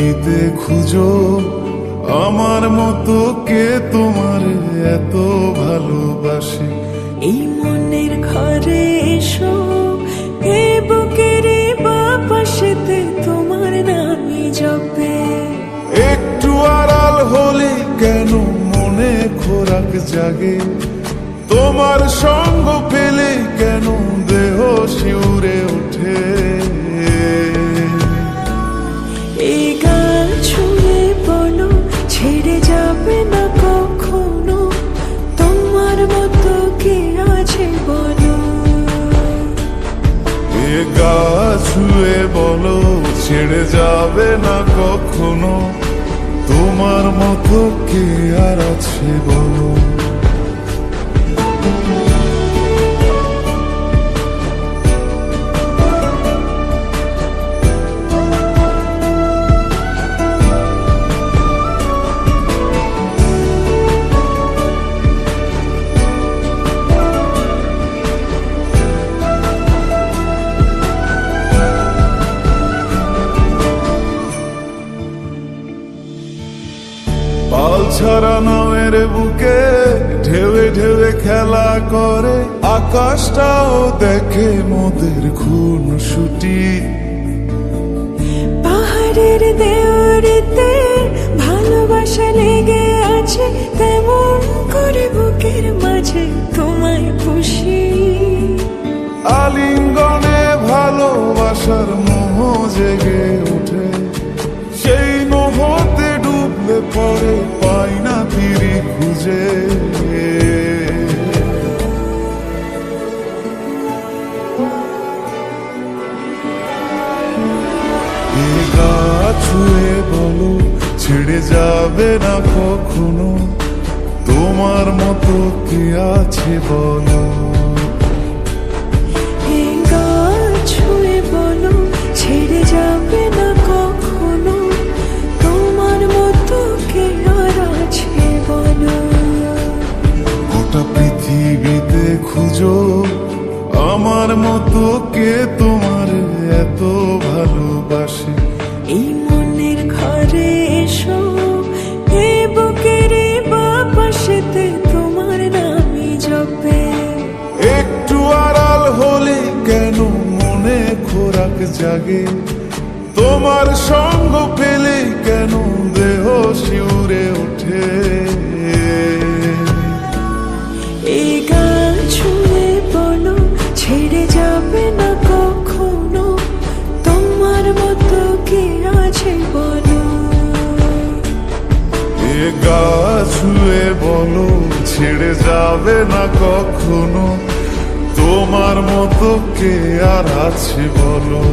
পৃথিবীতে খুঁজো আমার মতো কে তোমার এত ভালোবাসে। এই মনের ঘরে এসো, এ বুকের বাপাশেতে তোমার নামই জপে। একটু আড়াল হলে কেন মনে খোরাক জাগে, তোমার সঙ্গ পেলে কেন দেহ শিউরে ওঠে। এই গান ছুঁয়ে বলো ছেড়ে যাবে না কখনো, তোমার মতো কে আছে বলো। এ গা ছুঁয়ে বলো ছেড়ে যাবে না কখনো, তোমার মতো কে আর আছে বলো। পাল ছাড়া নামের বুকে ঢেউে ঢেউে খেলা করে, আকাশটাও দেখে মোদের খুন ছুটি। পাহাড়ের দেওয়ারিতে ভালোবাসা লেগে আছে, তেমন করে বুকের মাঝে তোমায় খুশি। আলিঙ্গনে ভালোবাসার মোহ জেগে ওঠে, সেই মোহতে ডুবলে পরে পাই না তীরে খুঁজে। এ গা ছুঁয়ে বলো ছেড়ে যাবে না কখনো, তোমার মতো কে আছে বলো। এই গান ছুঁয়ে বলো ছেড়ে যাবে না কখনো, তোমার মতো কে আর আছে বলো। গোটা পৃথিবীতে খুঁজো আমার মতো কে তোমার এত ভালোবাসে। এই মনের ঘরে এসো, এ বুকের বাপাশেতে তোমার নামই জপে। একটু আড়াল হলে কেন মনে খোরাক জাগে, তোমার সঙ্গ পেলে কেন দেহ শিউরে ওঠে। এই গান ছুঁয়ে বলো ছেড়ে যাবে না কখনো, তোমার মতো কে আছে বলো। এ গা ছুঁয়ে বলো ছেড়ে যাবে না কখনো, তোমার মতো কে আর আছে বলো।